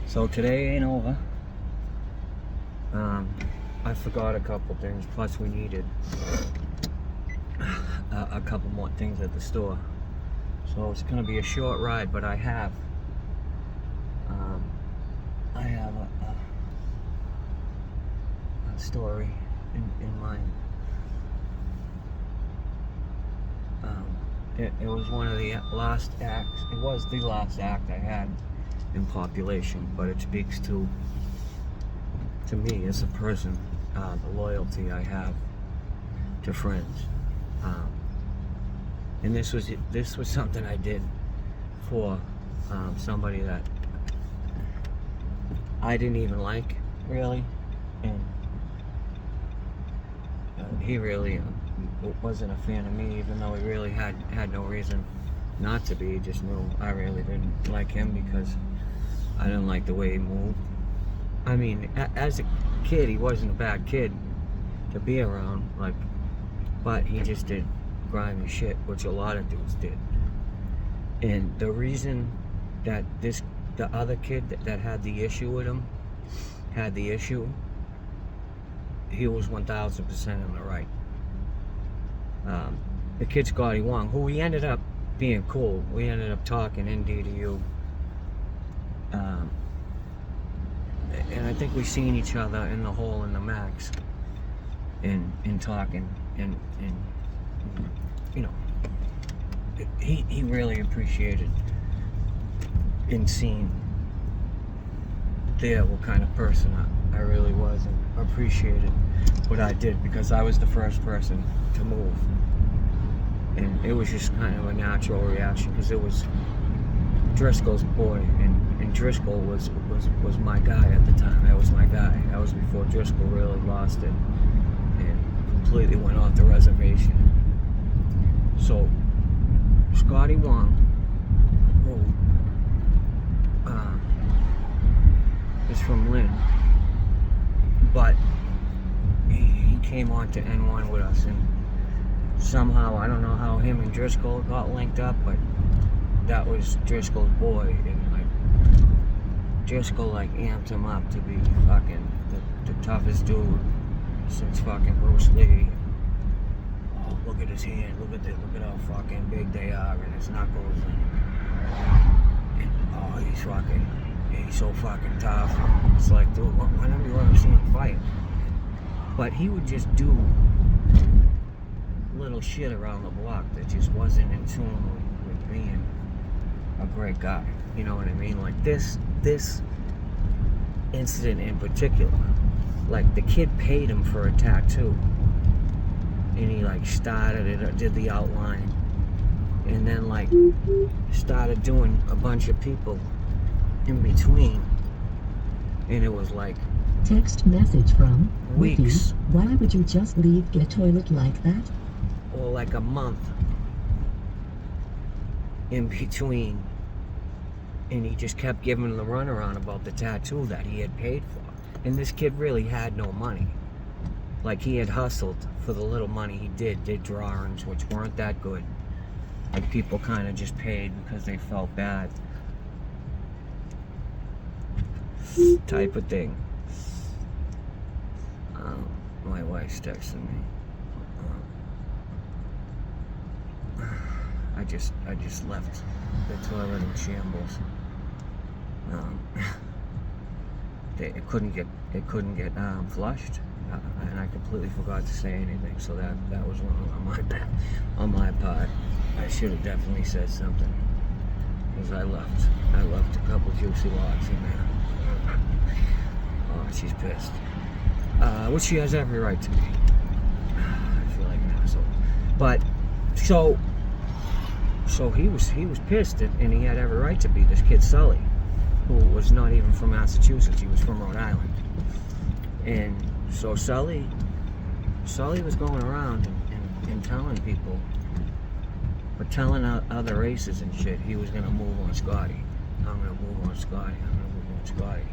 So today ain't over. I forgot a couple things, plus we needed a couple more things at the store. So it's gonna be a short ride, but I have a story in mind. It was one of the last acts. It was the last act I had in population, but it speaks to me as a person, the loyalty I have to friends. And this was something I did for somebody that I didn't even like, really, and he really wasn't a fan of me, even though he really had no reason not to be. He just knew I really didn't like him because I didn't like the way he moved. I mean, as a kid, he wasn't a bad kid to be around, like, but he just did grimy shit, which a lot of dudes did. And the reason that the other kid that had the issue with him had the issue, he was 1000% in the right. The kid Scotty Wong, who we ended up being cool, we ended up talking in DDU, and I think we seen each other in the hole in the max, and talking, and you know, he really appreciated in seeing there what kind of person I really was, and appreciated what I did, because I was the first person to move. And it was just kind of a natural reaction, because it was Driscoll's boy, and Driscoll was my guy at the time. That was my guy. That was before Driscoll really lost it and completely went off the reservation. So Scotty Wong, who is from Lynn, but he came on to N1 with us, and somehow, I don't know how him and Driscoll got linked up, but that was Driscoll's boy, and like Driscoll like amped him up to be fucking the toughest dude since fucking Bruce Lee. Oh, look at his hand, look at how fucking big they are, and his knuckles, and oh, he's so fucking tough. It's like, dude, when have you ever seen him fight? But he would just do little shit around the block that just wasn't in tune with being a great guy. You know what I mean? Like this incident in particular, like the kid paid him for a tattoo, and he like started it, or did the outline, and then like started doing a bunch of people in between, and it was like text message from weeks. Why would you just leave your toilet like that? Or like a month in between, and he just kept giving the runaround about the tattoo that he had paid for. And this kid really had no money. Like, he had hustled for the little money he did drawings, which weren't that good. Like, people kind of just paid because they felt bad, type of thing. My wife's texting me. I just left the toilet in shambles. It couldn't get flushed, and I completely forgot to say anything. So that was on my part. I should have definitely said something, because I left a couple juicy logs in there. Oh, she's pissed, which she has every right to be. I feel like an asshole, but so he was pissed, and he had every right to be. This kid Sully, who was not even from Massachusetts, he was from Rhode Island. And so Sully was going around and telling people, but telling other races and shit, he was gonna move on Scotty. I'm gonna move on Scotty. I'm gonna move on Scotty.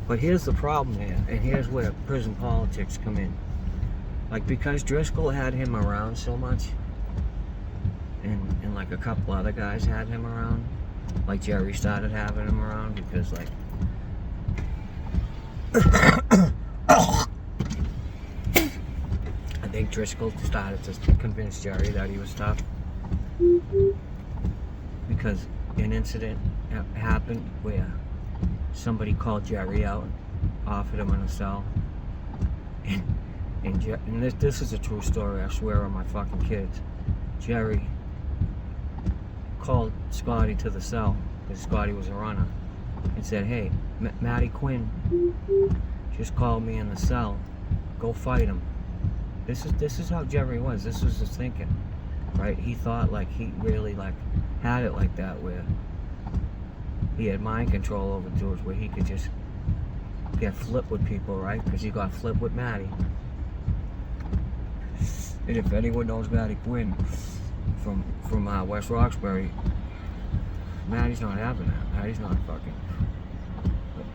But here's the problem here, and here's where prison politics come in. Like, because Driscoll had him around so much, and like a couple other guys had him around, like Jerry started having him around, because like I think Driscoll started to convince Jerry that he was tough because an incident happened where somebody called Jerry out, offered him in a cell, and this is a true story, I swear on my fucking kids. Jerry called Scotty to the cell, because Scotty was a runner, and said, hey, Matty Quinn just called me in the cell, go fight him. This is how Jerry was. This was his thinking, right? He thought like he really like had it like that, where he had mind control over dudes, where he could just get flipped with people, right? Because he got flipped with Matty. And if anyone knows Matty Quinn from West Roxbury, Matty's not having that. Matty's not fucking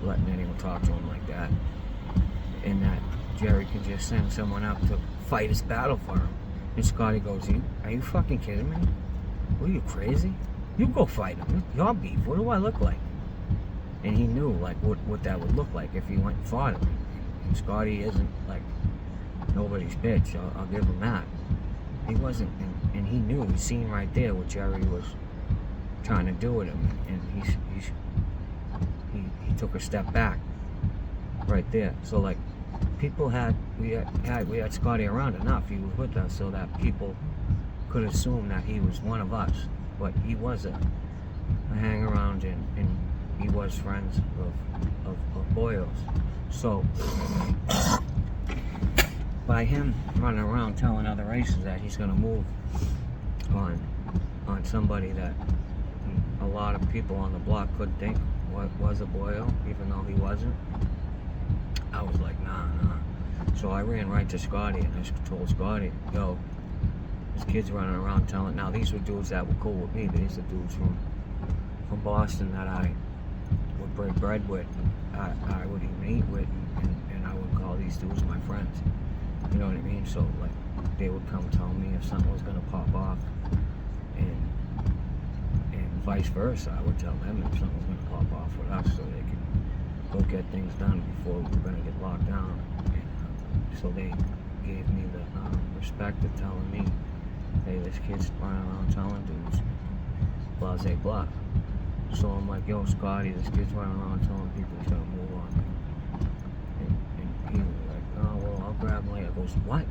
letting anyone talk to him like that. And that Jerry can just send someone up to fight his battle for him. And Scotty goes, are you fucking kidding me? Are you crazy? You go fight him. Your beef. What do I look like? And he knew like what that would look like if he went and fought him. And Scotty isn't like nobody's bitch. I'll give him that. He wasn't, and he knew. He seen right there what Jerry was trying to do with him, and he took a step back right there. So like people we had Scotty around enough. He was with us so that people could assume that he was one of us, but he was a hang around, and he was friends of Boyle's. So by him running around telling other races that he's going to move on somebody that a lot of people on the block could think was a Boyle, even though he wasn't, I was like, nah. So I ran right to Scotty and I told Scotty, yo, this kid's running around telling. Now these were dudes that were cool with me. These are dudes from Boston that I would break bread with, I would even eat with, and I would call these dudes my friends. You know what I mean? So like they would come tell me if something was gonna pop off, and vice versa. I would tell them if something was gonna pop off with us, so they could go get things done before we were gonna get locked down. And, so they gave me the respect of telling me, hey, this kid's running around telling dudes, blah, blah, blah. So I'm like, yo, Scotty, this kid's running around telling people he's gonna move on me. And he was like, oh, well, I'll grab him later. I goes, what?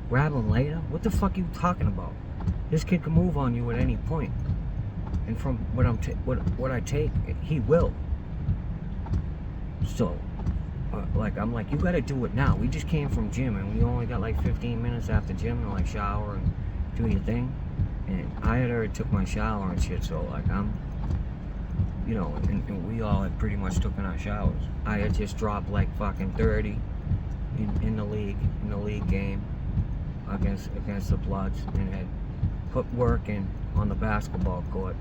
Grab him later? What the fuck are you talking about? This kid can move on you at any point. And from what I take, he will. So, like, I'm like, you gotta do it now. We just came from gym, and we only got like 15 minutes after gym to like shower and do your thing. And I had already took my shower and shit, so like I'm, you know, and we all had pretty much taken our showers. I had just dropped like fucking 30 in the league game against the Bloods, and had put work in on the basketball court.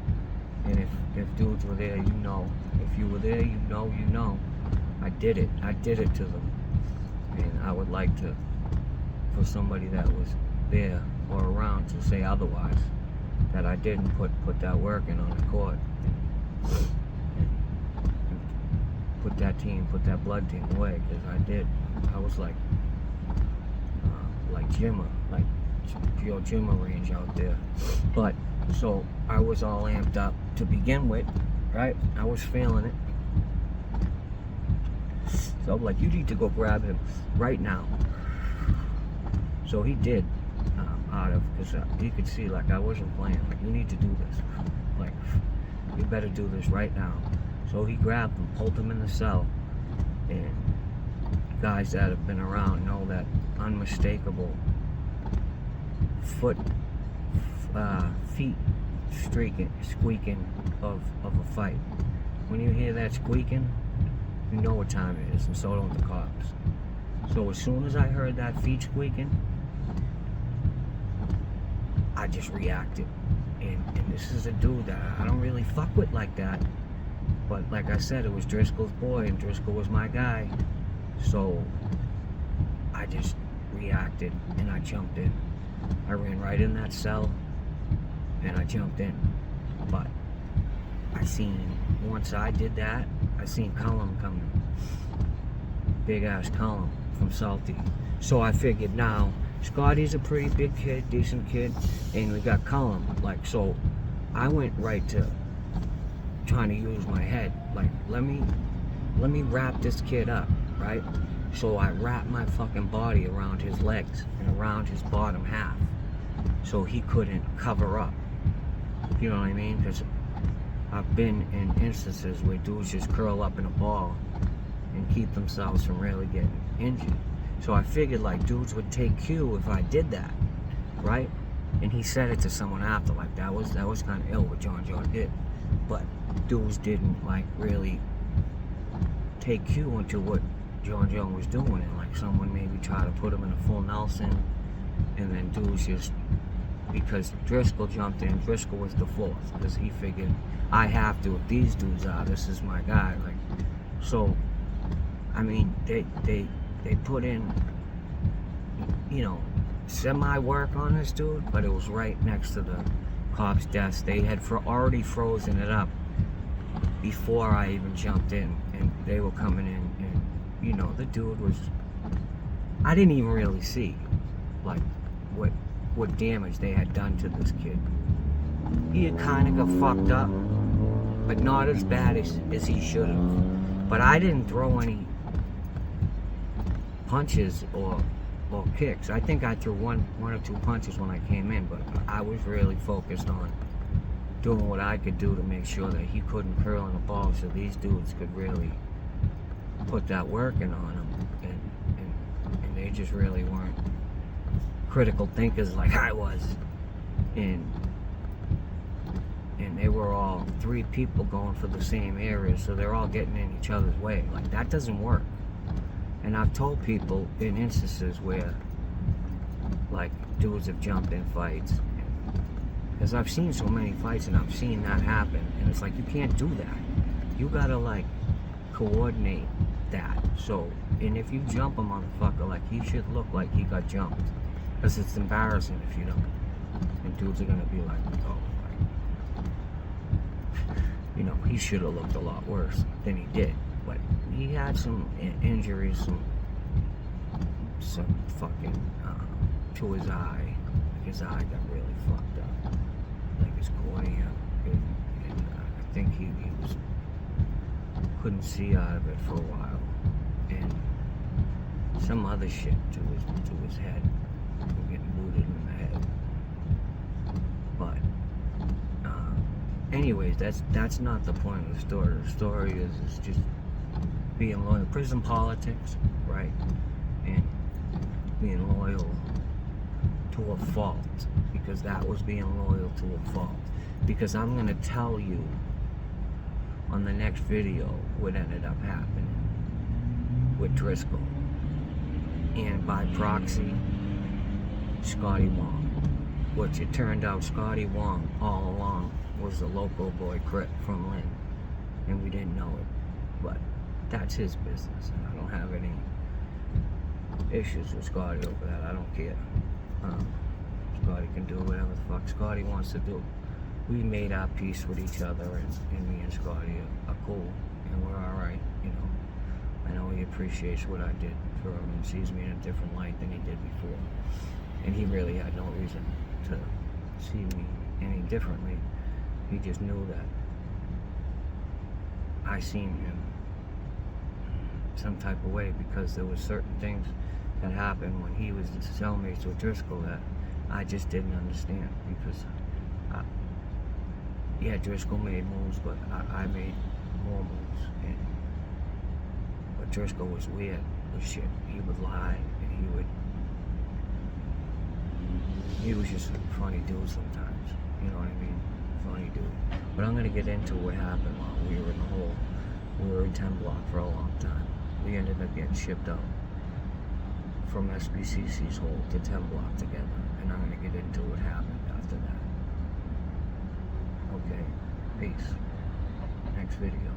And if dudes were there, you know. If you were there, you know. I did it to them. And I would like to, for somebody that was there or around to say otherwise, that I didn't put that work in on the court. And put that blood team away, because I did. I was like Jimmer, like pure Jimmer range out there. But so I was all amped up to begin with, right? I was feeling it. So I'm like, you need to go grab him right now. So he did, because he could see like I wasn't playing. Like, you need to do this. Like, you better do this right now. So he grabbed him, pulled him in the cell, and guys that have been around know that unmistakable feet squeaking of a fight. When you hear that squeaking, you know what time it is, and so don't the cops. So as soon as I heard that feet squeaking, I just reacted. And this is a dude that I don't really fuck with like that. But like I said, it was Driscoll's boy, and Driscoll was my guy. So I just reacted, and I jumped in. I ran right in that cell, and I jumped in. But once I did that, I seen Cullum coming big ass column from Salty. So I figured now, Scotty's a pretty big kid, decent kid, and we got Cullum. Like, so I went right to trying to use my head. Like, let me wrap this kid up, right? So I wrapped my fucking body around his legs and around his bottom half so he couldn't cover up. You know what I mean? Because I've been in instances where dudes just curl up in a ball and keep themselves from really getting injured. So I figured like dudes would take cue if I did that, right? And he said it to someone after, like that was kind of ill what John did. But dudes didn't like really take cue into what John was doing, and like someone maybe try to put him in a full Nelson, and then dudes just, because Driscoll jumped in, Driscoll was the fourth, because he figured I have to, if these dudes are, this is my guy. Like, so I mean they put in, you know, semi work on this dude, but it was right next to the cop's desk. They had already frozen it up before I even jumped in, and they were coming in, and you know, the dude was, I didn't even really see like what damage they had done to this kid. He had kind of got fucked up, but not as bad as he should have. But I didn't throw any punches or kicks. I think I threw one or two punches when I came in, but I was really focused on doing what I could do to make sure that he couldn't curl in the ball, so these dudes could really put that work in on him, and they just really weren't critical thinkers like I was, and they were all three people going for the same area, so they're all getting in each other's way. Like, that doesn't work. And I've told people in instances where like dudes have jumped in fights, because I've seen so many fights and I've seen that happen, and it's like, you can't do that. You gotta like coordinate that. So, and if you jump a motherfucker, like, he should look like he got jumped, because it's embarrassing if you don't. And dudes are gonna be like, oh, like, you know, he should have looked a lot worse than he did. But he had some injuries, some fucking to his eye. Like, his eye got really fucked up, like his cornea, and I think he was, couldn't see out of it for a while, and some other shit to his head, getting booted in the head. But anyways, that's not the point of the story. The story is just being loyal. Prison politics, right? And being loyal to a fault, because that was being loyal to a fault. Because I'm gonna tell you on the next video what ended up happening with Driscoll, and by proxy, Scotty Wong. Which it turned out Scotty Wong all along was a local boy crip from Lynn, and we didn't know it. But that's his business, and I don't have any issues with Scotty over that. I don't care. Scotty can do whatever the fuck Scotty wants to do. We made our peace with each other, and me and Scotty are cool, and we're alright, you know. I know he appreciates what I did for him and sees me in a different light than he did before. And he really had no reason to see me any differently. He just knew that I seen him some type of way, because there were certain things that happened when he was the cellmates with Driscoll that I just didn't understand, because yeah, Driscoll made moves, but I made more moves, but Driscoll was weird with shit. He would lie, and he was just a funny dude sometimes, you know what I mean? Funny dude. But I'm gonna get into what happened while we were in the hole. We were in 10 block for a long time. We ended up getting shipped out from SBCC's hole to 10 block together, and I'm gonna get into what happened after that. Okay, peace. Next video.